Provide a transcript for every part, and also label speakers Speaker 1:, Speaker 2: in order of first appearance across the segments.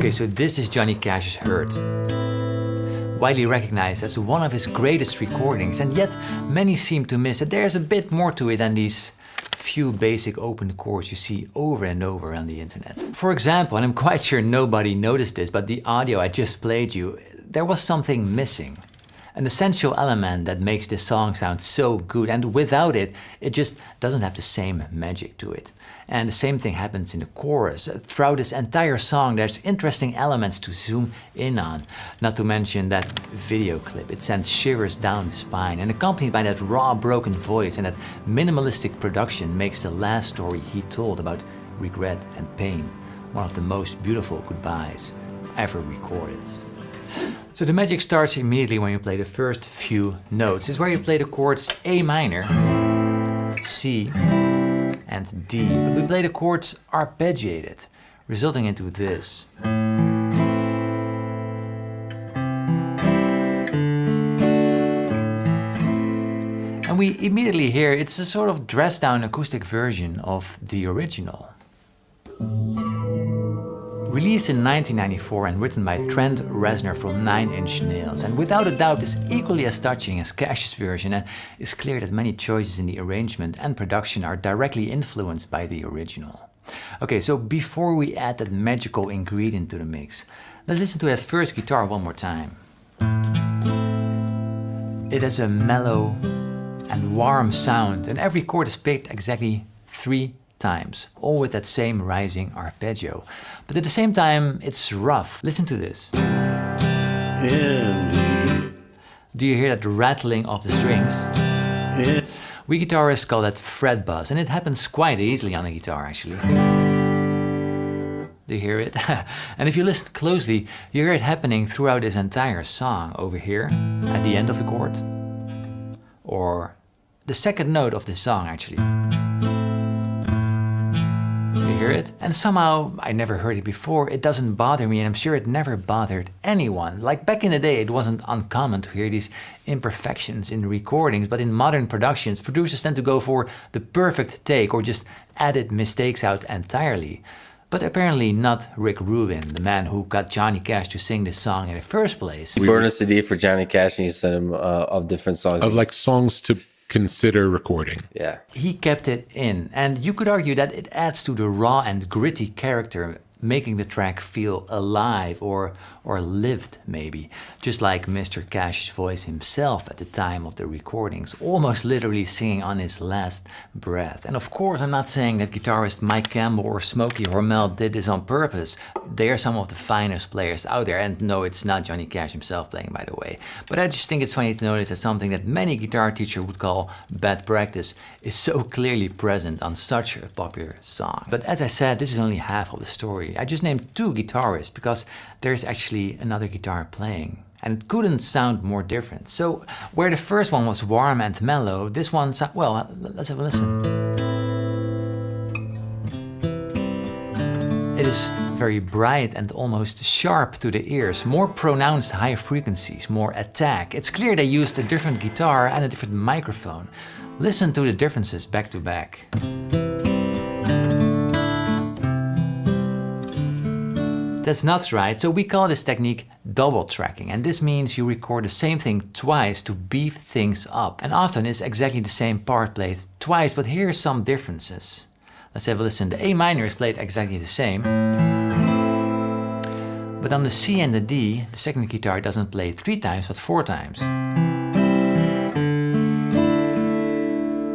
Speaker 1: Okay, so this is Johnny Cash's Hurt. Widely recognized as one of his greatest recordings, and yet many seem to miss that there's a bit more to it than these few basic open chords you see over and over on the internet. For example, and I'm quite sure nobody noticed this, but the audio I just played you, there was something missing. An essential element that makes this song sound so good, and without it, it just doesn't have the same magic to it. And the same thing happens in the chorus. Throughout this entire song, there's interesting elements to zoom in on. Not to mention that video clip. It sends shivers down the spine, and accompanied by that raw, broken voice and that minimalistic production makes the last story he told about regret and pain one of the most beautiful goodbyes ever recorded. So the magic starts immediately when you play the first few notes. It's where you play the chords A minor, C, and D. But we play the chords arpeggiated, resulting into this. And we immediately hear it's a sort of dressed down acoustic version of the original. Released in 1994 and written by Trent Reznor from 9 Inch Nails, and without a doubt is equally as touching as Cash's version, and it's clear that many choices in the arrangement and production are directly influenced by the original. Okay, so before we add that magical ingredient to the mix, let's listen to that first guitar one more time. It has a mellow and warm sound, and every chord is picked exactly 3 times, all with that same rising arpeggio. But at the same time, it's rough. Listen to this. Do you hear that rattling of the strings? We guitarists call that fret buzz, and it happens quite easily on a guitar actually. Do you hear it? And if you listen closely, you hear it happening throughout this entire song over here, at the end of the chord, or the second note of this song actually. Hear it? And somehow, I never heard it before, it doesn't bother me, and I'm sure it never bothered anyone. Like back in the day, it wasn't uncommon to hear these imperfections in recordings, but in modern productions, producers tend to go for the perfect take or just edit mistakes out entirely. But apparently not Rick Rubin, the man who got Johnny Cash to sing this song in the first place.
Speaker 2: We burned a CD for Johnny Cash and you sent him of different songs.
Speaker 3: Of like songs to consider recording.
Speaker 2: Yeah.
Speaker 1: He kept it in, and you could argue that it adds to the raw and gritty character, making the track feel alive or lived maybe, just like Mr. Cash's voice himself at the time of the recordings, almost literally singing on his last breath. And of course I'm not saying that guitarist Mike Campbell or Smokey Hormel did this on purpose. They are some of the finest players out there, and no, it's not Johnny Cash himself playing, by the way. But I just think it's funny to notice that something that many guitar teachers would call bad practice is so clearly present on such a popular song. But as I said, this is only half of the story. I just named 2 guitarists because there's actually another guitar playing, and it couldn't sound more different. So where the first one was warm and mellow, this one, well, let's have a listen. It is very bright and almost sharp to the ears, more pronounced high frequencies, more attack. It's clear they used a different guitar and a different microphone. Listen to the differences back to back. That's nuts, right? So we call this technique double tracking, and this means you record the same thing twice to beef things up. And often it's exactly the same part played twice, but here are some differences. Let's have a listen. The A minor is played exactly the same, but on the C and the D, the second guitar doesn't play 3 times, but 4 times.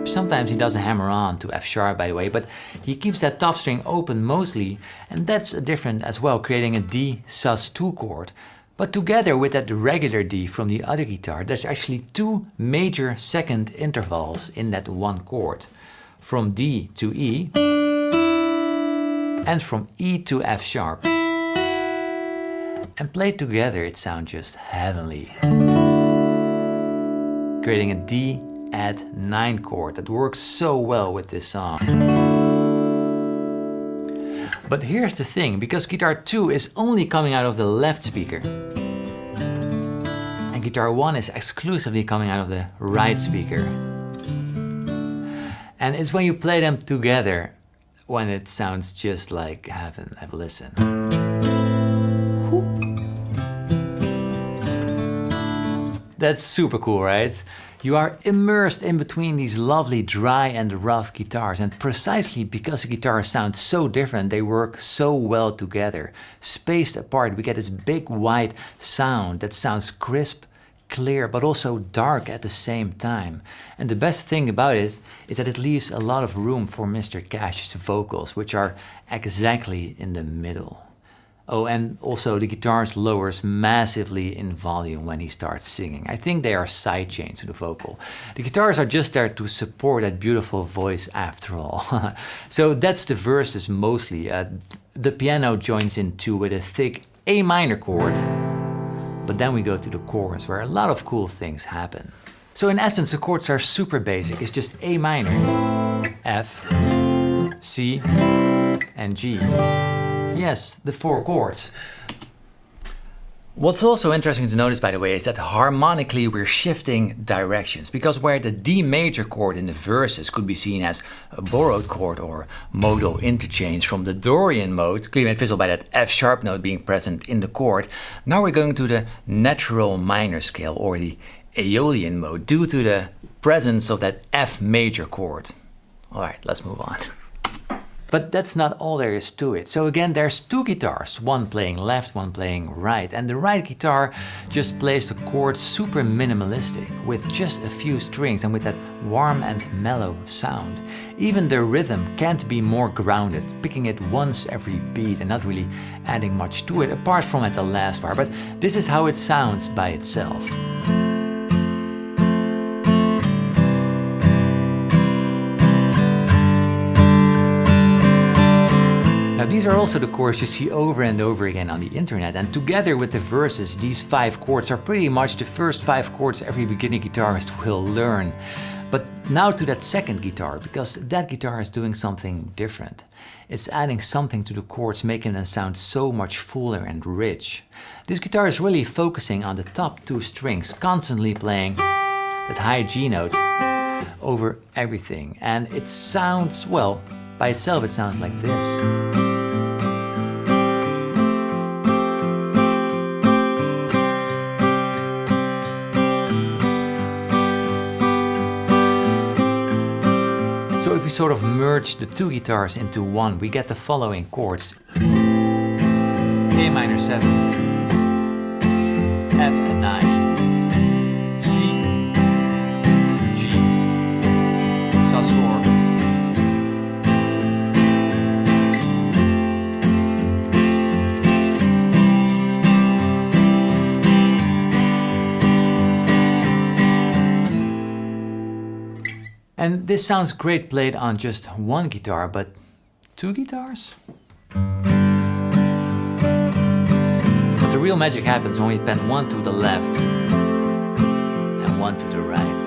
Speaker 1: Sometimes he doesn't hammer on to F sharp, by the way, but he keeps that top string open mostly, and that's different as well, creating a D sus2 chord. But together with that regular D from the other guitar, there's actually 2 major second intervals in that one chord. From D to E, and from E to F sharp. And played together, it sounds just heavenly. Creating a D add 9 chord that works so well with this song. But here's the thing, because guitar 2 is only coming out of the left speaker, and guitar 1 is exclusively coming out of the right speaker. And it's when you play them together when it sounds just like heaven. Have a listen. That's super cool, right? You are immersed in between these lovely dry and rough guitars, and precisely because the guitars sound so different, they work so well together. Spaced apart, we get this big wide sound that sounds crisp, clear, but also dark at the same time. And the best thing about it is that it leaves a lot of room for Mr. Cash's vocals, which are exactly in the middle. Oh, and also the guitars lowers massively in volume when he starts singing. I think they are sidechains to the vocal. The guitars are just there to support that beautiful voice after all. So that's the verses mostly. The piano joins in too with a thick A minor chord. But then we go to the chorus where a lot of cool things happen. So in essence, the chords are super basic. It's just A minor, F, C, and G. Yes, the 4 chords. What's also interesting to notice, by the way, is that harmonically we're shifting directions, because where the D major chord in the verses could be seen as a borrowed chord or modal interchange from the Dorian mode, clearly made visible by that F sharp note being present in the chord, now we're going to the natural minor scale or the Aeolian mode due to the presence of that F major chord. Alright, let's move on. But that's not all there is to it. So again, there's 2 guitars, one playing left, one playing right. And the right guitar just plays the chords super minimalistic, with just a few strings and with that warm and mellow sound. Even the rhythm can't be more grounded, picking it once every beat and not really adding much to it, apart from at the last bar. But this is how it sounds by itself. Now these are also the chords you see over and over again on the internet, and together with the verses, these 5 chords are pretty much the first 5 chords every beginning guitarist will learn. But now to that second guitar, because that guitar is doing something different. It's adding something to the chords, making them sound so much fuller and rich. This guitar is really focusing on the top 2 strings, constantly playing that high G note over everything. And it sounds, well, by itself it sounds like this. So if we sort of merge the 2 guitars into one, we get the following chords. A minor 7, F at 9, C, G, Sus4. And this sounds great played on just one guitar, but 2 guitars? But the real magic happens when we pen one to the left and one to the right.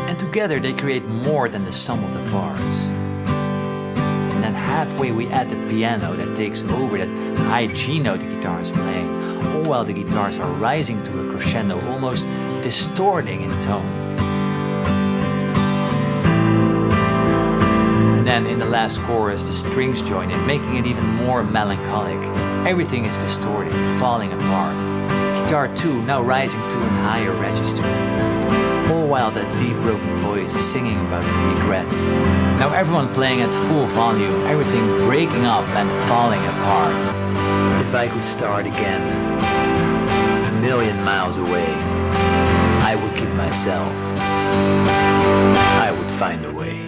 Speaker 1: And together they create more than the sum of the parts. And then halfway we add the piano that takes over that high G note the guitar is playing, all while the guitars are rising to a crescendo, almost distorting in tone. Then in the last chorus, the strings join in, making it even more melancholic. Everything is distorted, falling apart. Guitar 2 now rising to a higher register. All while that deep broken voice is singing about regret. Now everyone playing at full volume, everything breaking up and falling apart. If I could start again, a million miles away, I would keep myself. I would find a way.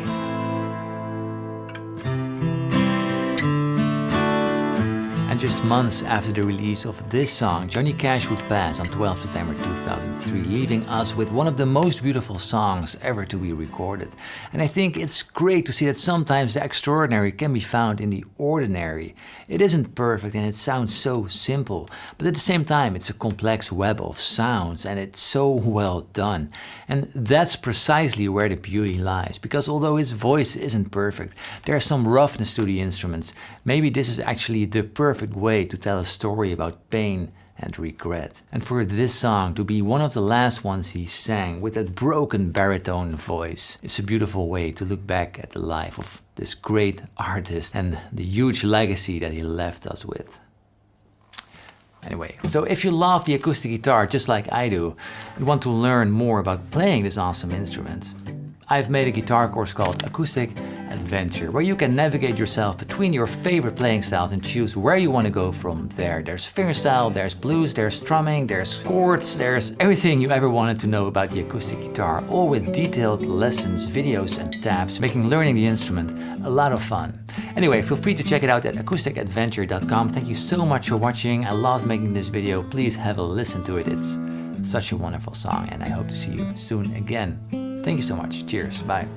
Speaker 1: Just months after the release of this song, Johnny Cash would pass on 12 September 2003, leaving us with one of the most beautiful songs ever to be recorded. And I think it's great to see that sometimes the extraordinary can be found in the ordinary. It isn't perfect and it sounds so simple, but at the same time it's a complex web of sounds and it's so well done. And that's precisely where the beauty lies, because although his voice isn't perfect, there's some roughness to the instruments. Maybe this is actually the perfect way to tell a story about pain and regret. And for this song to be one of the last ones he sang with that broken baritone voice, it's a beautiful way to look back at the life of this great artist and the huge legacy that he left us with. Anyway, so if you love the acoustic guitar just like I do, and want to learn more about playing this awesome instrument, I've made a guitar course called Acoustic Adventure, where you can navigate yourself between your favorite playing styles and choose where you want to go from there. There's fingerstyle, there's blues, there's strumming, there's chords, there's everything you ever wanted to know about the acoustic guitar, all with detailed lessons, videos and tabs, making learning the instrument a lot of fun. Anyway, feel free to check it out at acousticadventure.com. Thank you so much for watching. I love making this video. Please have a listen to it. It's such a wonderful song, and I hope to see you soon again. Thank you so much. Cheers. Bye.